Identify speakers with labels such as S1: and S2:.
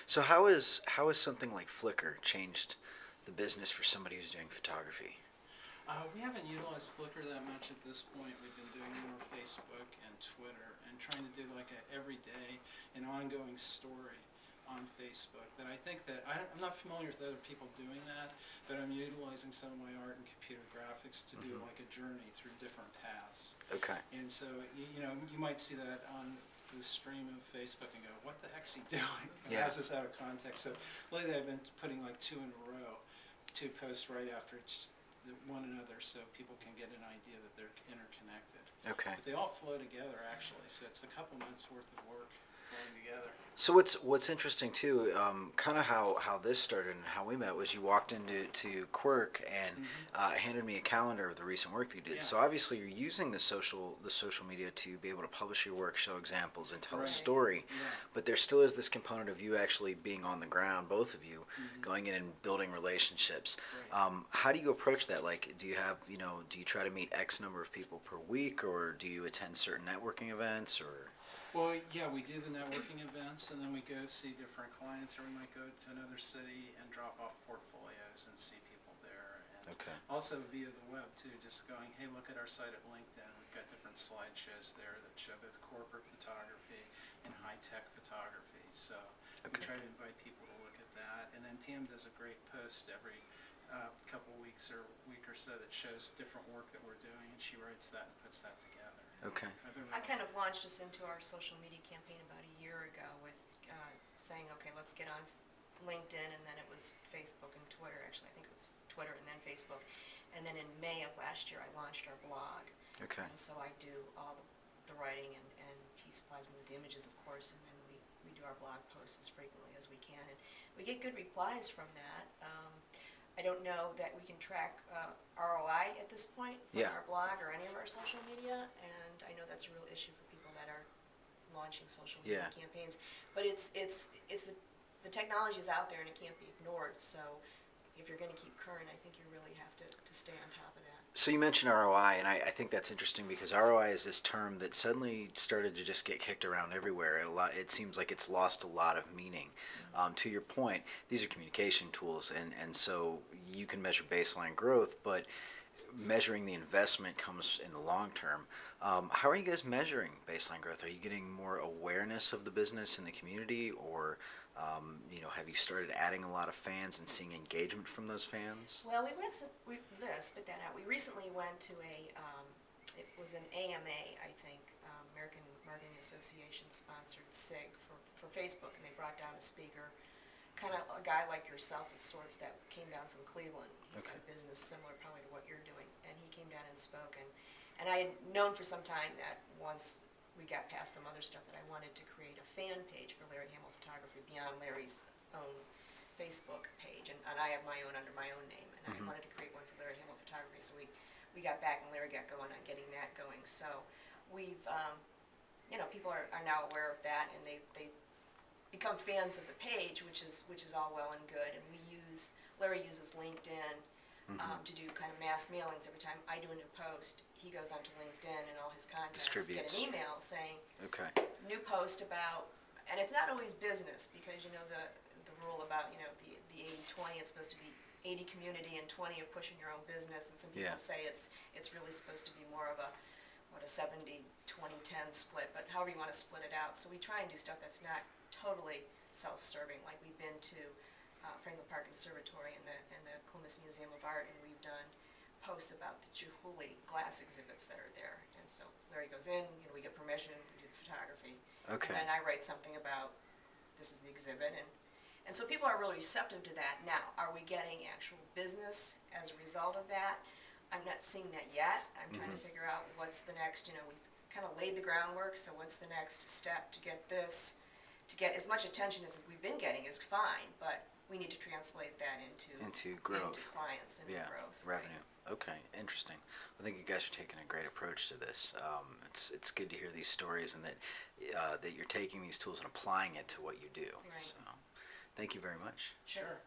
S1: So how is something like Flickr changed the business for somebody who's doing photography?
S2: We haven't utilized Flickr that much at this point. We've been doing more Facebook and Twitter and trying to do like a everyday and ongoing story on Facebook. That I think that I'm not familiar with other people doing that, but I'm utilizing some of my art and computer graphics to do like a journey through different paths.
S1: Okay.
S2: And so you might see that on the stream of Facebook and go, what the heck's he doing?
S1: Yeah.
S2: How's this out of context? So lately I've been putting like two in a row, two posts right after one another, so people can get an idea that they're interconnected.
S1: Okay.
S2: But they all flow together actually, so it's a couple months worth of work flowing together.
S1: So what's interesting too, kind of how this started and how we met was you walked into Quirk and handed me a calendar of the recent work that you did.
S2: Yeah.
S1: So obviously you're using the social media to be able to publish your work, show examples, and tell a
S2: Right.
S1: story.
S2: Yeah.
S1: But there still is this component of you actually being on the ground, both of you, going in and building relationships.
S2: Right.
S1: How do you approach that? Like, do you have do you try to meet X number of people per week, or do you attend certain networking events, or?
S2: Well, yeah, we do the networking events, and then we go see different clients, or we might go to another city and drop off portfolios and see people there. And
S1: Okay.
S2: also via the web, too, just going, hey, look at our site at LinkedIn. We've got different slideshows there that show both corporate photography and high-tech photography. So we
S1: Okay.
S2: try to invite people to look at that. And then Pam does a great post every couple weeks or week or so that shows different work that we're doing, and she writes that and puts that together.
S1: Okay.
S2: I've been
S3: I
S2: really
S3: kind of launched us into our social media campaign about a year ago with saying, okay, let's get on LinkedIn, and then it was Facebook and Twitter. Actually, I think it was Twitter and then Facebook. And then in May of last year, I launched our blog.
S1: Okay.
S3: And so I do all the writing, and he supplies me with the images, of course, and then we do our blog posts as frequently as we can. And we get good replies from that. I don't know that we can track ROI at this point from
S1: Yeah.
S3: our blog or any of our social media, and I know that's a real issue for people that are launching social media
S1: Yeah.
S3: campaigns. But it's the technology is out there and it can't be ignored. So if you're going to keep current, I think you really have to stay on top of that.
S1: So you mentioned ROI, and I think that's interesting because ROI is this term that suddenly started to just get kicked around everywhere. And it seems like it's lost a lot of meaning. To your point, these are communication tools, and so you can measure baseline growth, but measuring the investment comes in the long term. How are you guys measuring baseline growth? Are you getting more awareness of the business in the community, or have you started adding a lot of fans and seeing engagement from those fans?
S3: Well, spit that out. We recently went to it was an AMA, I think, American Marketing Association sponsored SIG for Facebook, and they brought down a speaker, kind of a guy like yourself of sorts that came down from Cleveland. He's got a business similar probably to what you're doing, and he came down and spoke, and I had known for some time that once we got past some other stuff that I wanted to create a fan page for Larry Hamill Photography beyond Larry's own Facebook page, and I have my own under my own name, and I wanted to create one for Larry Hamill Photography, so we got back and Larry got going on getting that going. So we've, people are now aware of that, and they become fans of the page, which is all well and good, and Larry uses LinkedIn to do kind of mass mailings. Every time I do a new post, he goes onto LinkedIn and all his contacts get
S1: Distributes.
S3: an email saying,
S1: Okay.
S3: new post about, and it's not always business, because the rule about the 80-20, it's supposed to be 80 community and 20 of pushing your own business, and some people
S1: Yeah.
S3: say it's really supposed to be more of a 70-20-10 split, but however you want to split it out. So we try and do stuff that's not totally self-serving. Like we've been to Franklin Park Conservatory and the Columbus Museum of Art, and we've done posts about the Chihuly glass exhibits that are there. And so Larry goes in, we get permission to do the photography.
S1: Okay.
S3: And then I write something about this is the exhibit, and so people are really receptive to that. Now, are we getting actual business as a result of that? I'm not seeing that yet. I'm trying to figure out what's the next, we've kind of laid the groundwork, so what's the next step to get this, to get as much attention as we've been getting is fine, but we need to translate that
S1: Into growth.
S3: into clients and
S1: Yeah.
S3: growth. right?
S1: Revenue. Okay. Interesting. I think you guys are taking a great approach to this. It's good to hear these stories, and that you're taking these tools and applying it to what you do.
S3: Right.
S1: So, thank you very much.
S3: Sure.